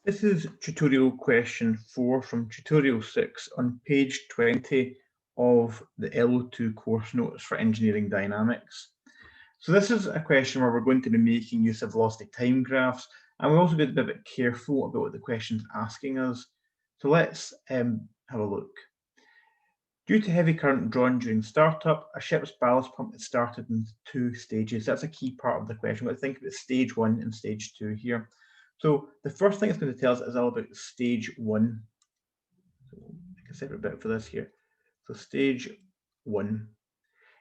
This is tutorial question 4 from tutorial 6 on page 20 of the LO2 course notes for engineering dynamics. So this is a question where we're going to be making use of velocity time graphs, and we're also going to be a bit careful about what the question's asking us. So let's have a look. Due to heavy current drawn during startup, a ship's ballast pump is started in 2 stages. That's a key part of the question. We're going to think about stage 1 and stage 2 here. So the first thing it's going to tell us is all about stage 1. So we'll make a separate bit for this here. So stage 1.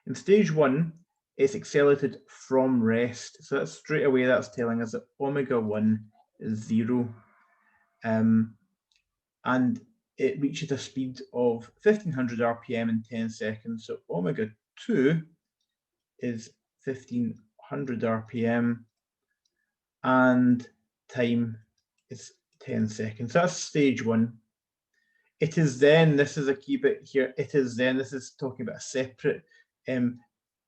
In stage 1, it's accelerated from rest. So that's straight away that's telling us that omega 1 is 0. And it reaches a speed of 1500 RPM in 10 seconds. So omega 2 is 1500 RPM and time is 10 seconds. That's stage 1. It is then, this is a key bit here, it is then, this is talking about a separate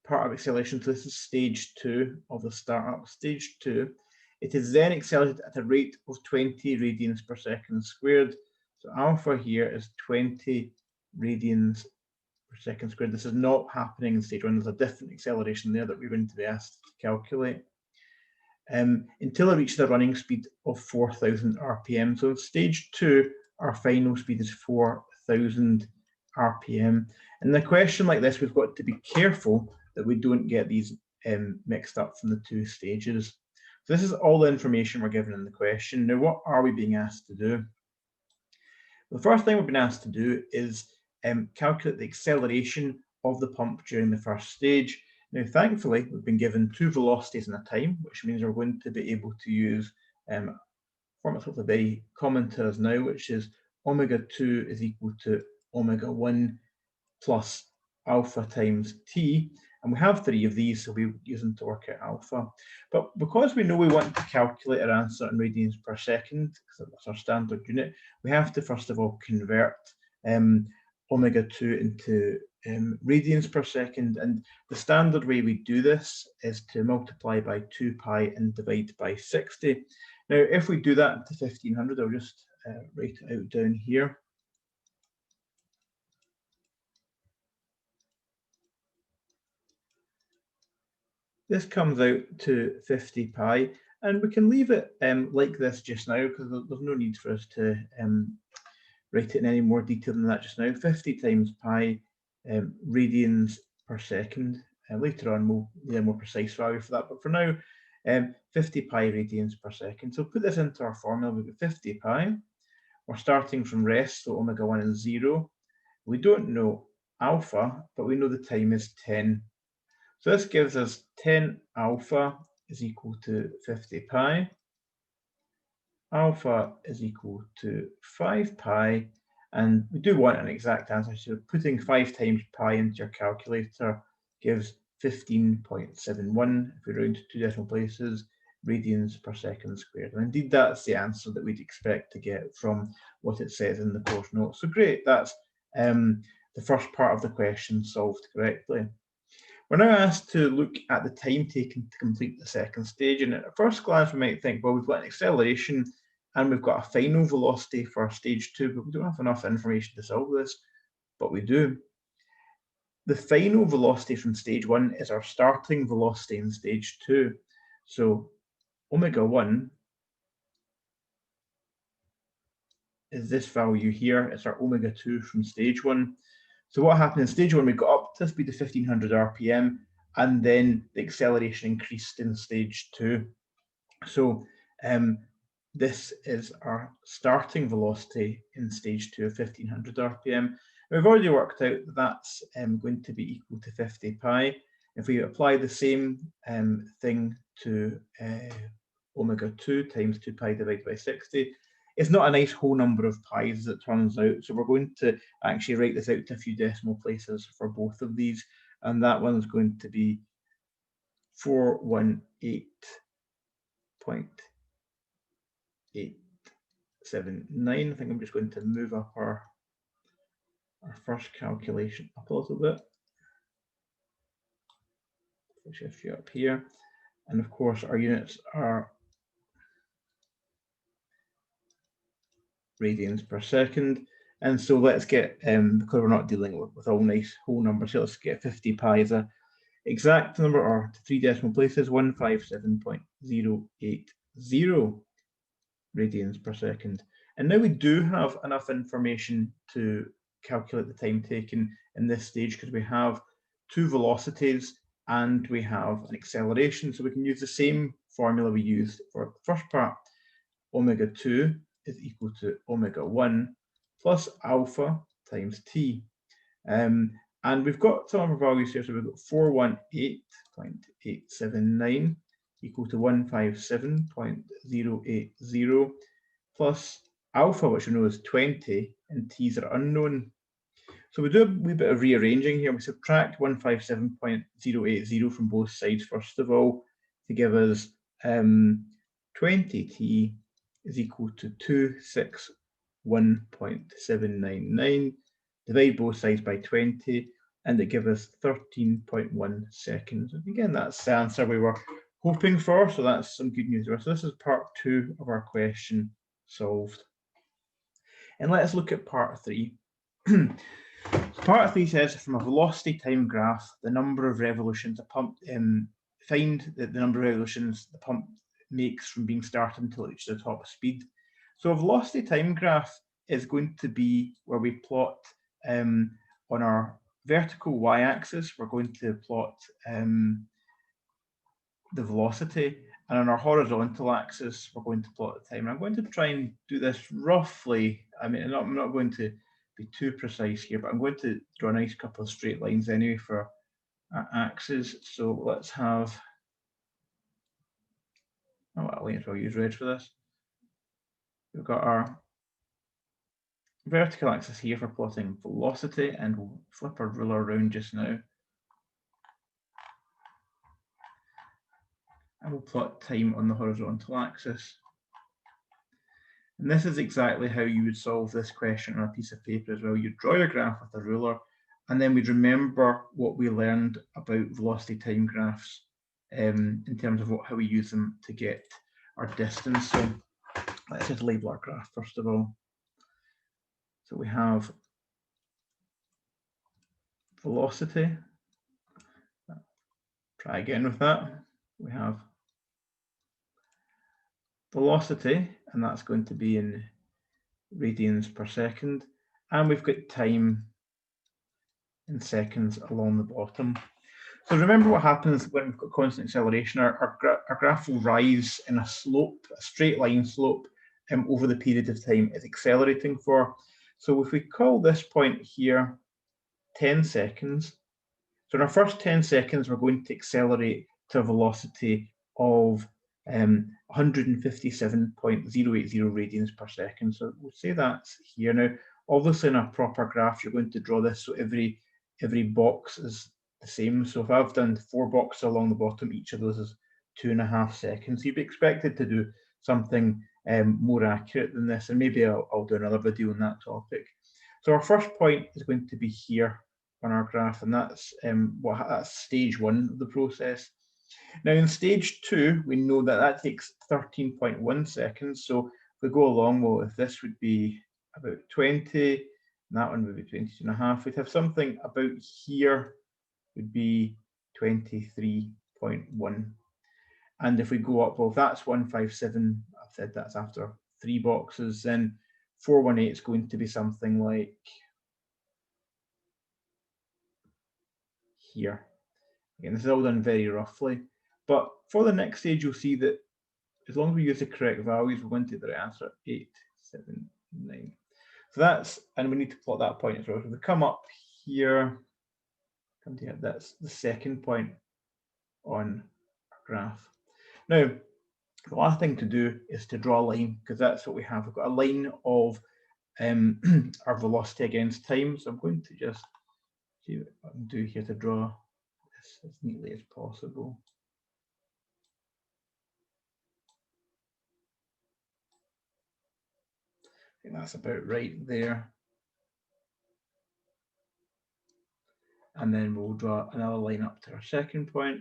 part of acceleration. So this is stage 2 of the startup. Stage 2, it is then accelerated at a rate of 20 radians per second squared. So alpha here is 20 radians per second squared. This is not happening in stage 1. There's a different acceleration there that we're going to be asked to calculate. Until it reaches a running speed of 4,000 RPM. So in stage 2, our final speed is 4,000 RPM. And in a question like this, we've got to be careful that we don't get these mixed up from the 2 stages. So this is all the information we're given in the question. Now, what are we being asked to do? The first thing we've been asked to do is calculate the acceleration of the pump during the first stage. Now, thankfully, we've been given 2 velocities and a time, which means we're going to be able to use a formula that's very common to us now, which is omega 2 is equal to omega 1 plus alpha times t. And we have 3 of these, so we'll use them to work out alpha. But because we know we want to calculate our answer in radians per second, because that's our standard unit, we have to first of all convert omega 2 into radians per second. And the standard way we do this is to multiply by 2 pi and divide by 60. Now, if we do that to 1500, I'll just write it out down here. This comes out to 50 pi, and we can leave it like this just now because there's no need for us to write it in any more detail than that just now. 50 times pi radians per second. Later on, we'll need a more precise value for that, but for now, 50 pi radians per second. So put this into our formula. We've got 50 pi. We're starting from rest, so omega 1 is 0. We don't know alpha, but we know the time is 10. So this gives us 10 alpha is equal to 50 pi. Alpha is equal to 5 pi. And we do want an exact answer. So putting 5 times pi into your calculator gives 15.71, if we round to 2 decimal places, radians per second squared. And indeed, that's the answer that we'd expect to get from what it says in the course notes. So great, that's the first part of the question solved correctly. We're now asked to look at the time taken to complete the second stage. And at first glance, we might think, well, we've got an acceleration and we've got a final velocity for stage 2, but we don't have enough information to solve this, but we do. The final velocity from stage 1 is our starting velocity in stage 2. So omega 1 is this value here. It's our omega 2 from stage 1. So what happened in stage 1, we got up to the speed of 1500 RPM, and then the acceleration increased in stage 2. So this is our starting velocity in stage 2 of 1500 RPM. We've already worked out that that's going to be equal to 50 pi. If we apply the same thing to omega 2 times 2 pi divided by 60, it's not a nice whole number of pi's as it turns out. So we're going to actually write this out to a few decimal places for both of these. And that one's going to be 418.879. I think I'm just going to move up our first calculation up a little bit. We'll shift you up here. And of course, our units are radians per second. And so let's get, because we're not dealing with all nice whole numbers here, let's get 50 pi as a exact number, or 3 decimal places, 157.080 radians per second. And now we do have enough information to calculate the time taken in this stage, because we have two velocities and we have an acceleration. So we can use the same formula we used for the first part. Omega 2 is equal to omega 1 plus alpha times t. And we've got some of our values here. So we've got 418.879 equal to 157.080 plus alpha, which we know is 20, and t's are unknown. So we do a wee bit of rearranging here. We subtract 157.080 from both sides, first of all, to give us 20t is equal to 261.799. Divide both sides by 20, and it gives us 13.1 seconds. Again, that's the answer we were hoping for, so that's some good news. So this is part 2 of our question solved. And let's look at part 3. Part 3 says, from a velocity time graph, the number of revolutions a pump, find the number of revolutions the pump makes from being started until it reaches the top speed. So a velocity time graph is going to be where we plot on our vertical y-axis, we're going to plot the velocity, and on our horizontal axis, we're going to plot the time. I'm going to try and do this roughly. I mean, I'm not going to be too precise here, but I'm going to draw a nice couple of straight lines anyway for our axes. So let's have, oh, I might as well use red for this. We've got our vertical axis here for plotting velocity, and we'll flip our ruler around just now. And we'll plot time on the horizontal axis. And this is exactly how you would solve this question on a piece of paper as well. You'd draw your graph with a ruler, and then we'd remember what we learned about velocity time graphs in terms of how we use them to get our distance. So let's just label our graph first of all. So we have velocity. Try again with that. We have velocity, and that's going to be in radians per second. And we've got time in seconds along the bottom. So remember what happens when we've got constant acceleration. Our graph will rise in a slope, a straight line slope, over the period of time it's accelerating for. So if we call this point here 10 seconds, so in our first 10 seconds, we're going to accelerate to a velocity of 157.080 radians per second. So we'll say that's here. Now, obviously in a proper graph, you're going to draw this so every box is the same. So if I've done 4 boxes along the bottom, each of those is 2.5 seconds. You'd be expected to do something more accurate than this, and maybe I'll do another video on that topic. So our first point is going to be here on our graph, and that's that's stage 1 of the process. Now in stage 2, we know that that takes 13.1 seconds. So if we go along, well, if this would be about 20, and that one would be 22.5, we'd have something about here would be 23.1. And if we go up, well, if that's 157, I've said that's after 3 boxes, then 418 is going to be something like here. Again, this is all done very roughly, but for the next stage, you'll see that as long as we use the correct values, we're going to get the right answer, 879. So that's, and we need to plot that point as well. So we come up here, come to here, that's the second point on our graph. Now, the last thing to do is to draw a line, because that's what we have. We've got a line of our velocity against time. So I'm going to just see what I can do here to draw this as neatly as possible. I think that's about right there. And then we'll draw another line up to our second point.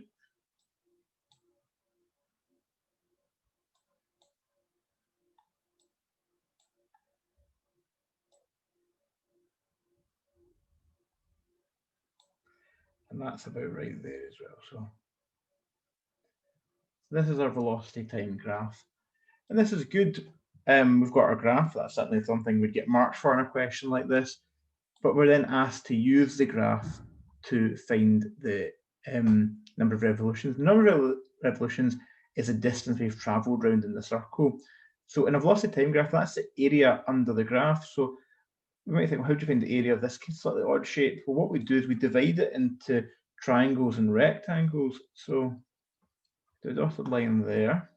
And that's about right there as well. So this is our velocity time graph. And this is good. We've got our graph. That's certainly something we'd get marked for in a question like this. But we're then asked to use the graph to find the number of revolutions. The number of revolutions is the distance we've travelled round in the circle. So in a velocity time graph, that's the area under the graph. So you might think, well, how do you find the area of this slightly odd shape? Well, what we do is we divide it into triangles and rectangles. So do a dotted line there.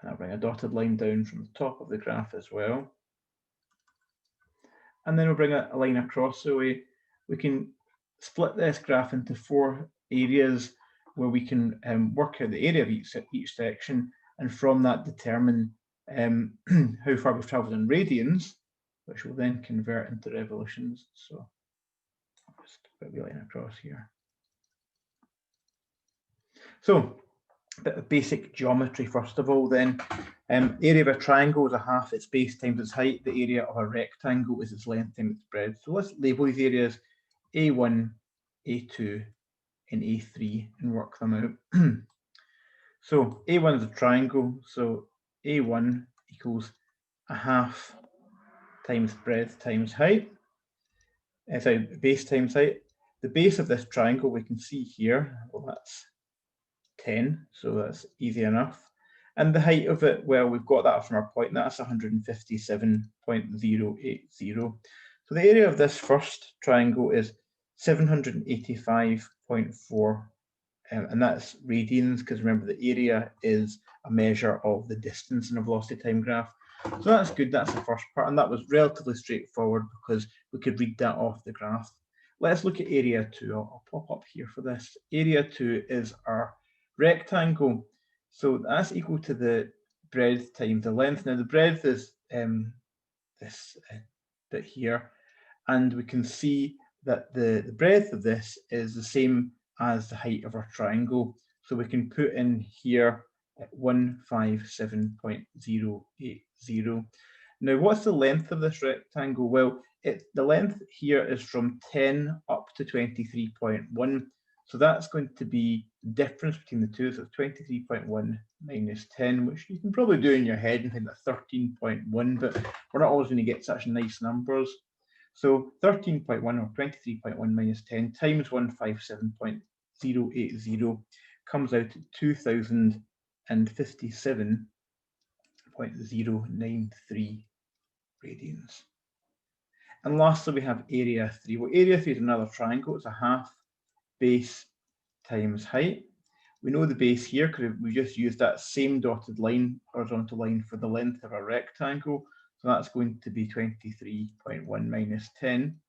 And I'll bring a dotted line down from the top of the graph as well. And then we'll bring a line across, so we can split this graph into 4 areas where we can work out the area of each section, and from that determine how far we've travelled in radians, which will then convert into revolutions. So I'll just put a line across here. So a bit of basic geometry first of all then. Area of a triangle is a half its base times its height. The area of a rectangle is its length times its breadth. So let's label these areas A1, A2, and A3 and work them out. So A1 is a triangle, so A1 equals a half times breadth times height. Sorry, base times height. The base of this triangle we can see here, well, that's 10, so that's easy enough. And the height of it, well, we've got that from our point, that's 157.080. So the area of this first triangle is 785.4, and that's radians, because remember the area is a measure of the distance in a velocity time graph. So that's good, that's the first part, and that was relatively straightforward because we could read that off the graph. Let's look at area 2. I'll pop up here for this. Area 2 is our rectangle, so that's equal to the breadth times the length. Now the breadth is this bit here, and we can see that the breadth of this is the same as the height of our triangle, so we can put in here 157.080. Now what's the length of this rectangle? Well, the length here is from 10 up to 23.1. So that's going to be the difference between the two. So 23.1 minus 10, which you can probably do in your head and think that's 13.1, but we're not always going to get such nice numbers. So 13.1 or 23.1 minus 10 times 157.080 comes out at 2057.093 radians. And lastly, we have area 3. Well, area 3 is another triangle. It's a half base times height. We know the base here because we just used that same dotted line, horizontal line, for the length of a rectangle. So that's going to be 23.1 minus 10.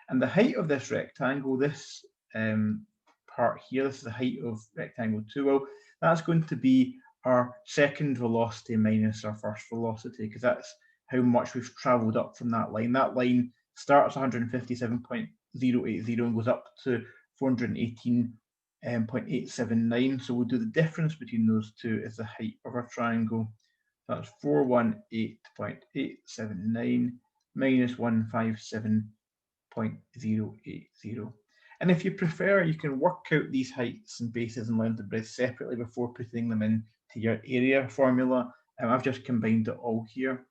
And the height of this rectangle, this part here, this is the height of rectangle 2. Well, that's going to be our second velocity minus our first velocity, because that's how much we've travelled up from that line. That line starts 157.080 and goes up to 418.879. So we'll do the difference between those two as the height of our triangle. That's 418.879 minus 157.080. And if you prefer, you can work out these heights and bases and length and breadth separately before putting them into your area formula. I've just combined it all here.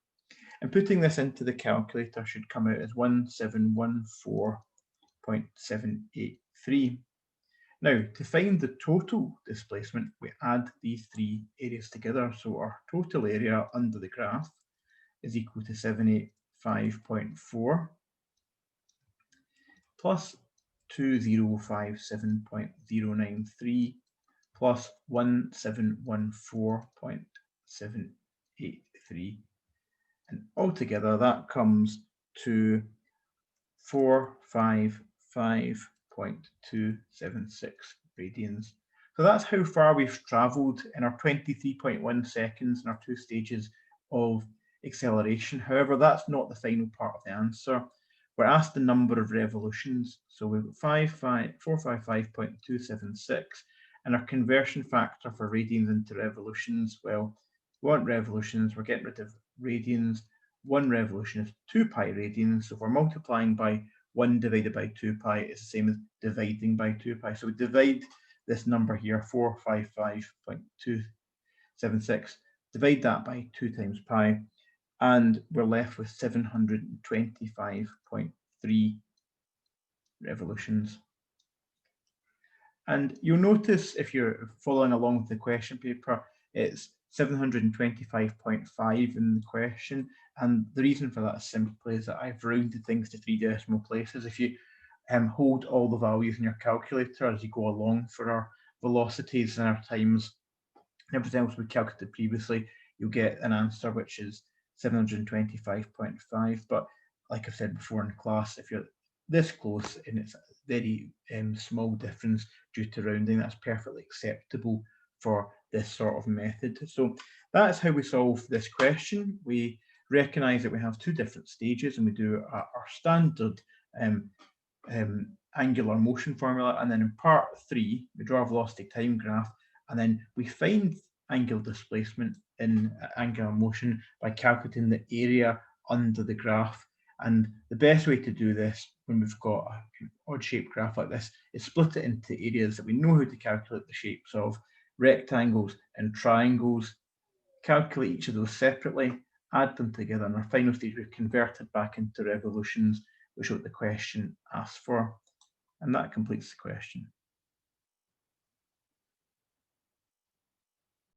And putting this into the calculator should come out as 1714.783. Now, to find the total displacement, we add these 3 areas together. So our total area under the graph is equal to 785.4 plus 2057.093 plus 1714.783. And altogether that comes to 455.276 radians. So that's how far we've travelled in our 23.1 seconds in our 2 stages of acceleration. However, that's not the final part of the answer. We're asked the number of revolutions. So we've got 455.276, and our conversion factor for radians into revolutions, well, we want revolutions, we're getting rid of radians. 1 revolution is 2 pi radians, so if we're multiplying by 1 divided by 2 pi is the same as dividing by 2 pi. So we divide this number here, 455.276, divide that by 2 times pi, and we're left with 725.3 revolutions. And you'll notice, if you're following along with the question paper, it's 725.5 in the question. And the reason for that simply is that I've rounded things to 3 decimal places. If you hold all the values in your calculator as you go along for our velocities and our times and everything else we calculated previously, you'll get an answer which is 725.5. But like I've said before in class, if you're this close and it's a very small difference due to rounding, that's perfectly acceptable for this sort of method. So that's how we solve this question. We recognize that we have 2 different stages, and we do our standard angular motion formula, and then in part 3 we draw a velocity time graph, and then we find angular displacement in angular motion by calculating the area under the graph. And the best way to do this when we've got an odd shaped graph like this is split it into areas that we know how to calculate the shapes of, rectangles and triangles, calculate each of those separately, add them together, and our final stage we've converted back into revolutions, which is what the question asks for. And that completes the question.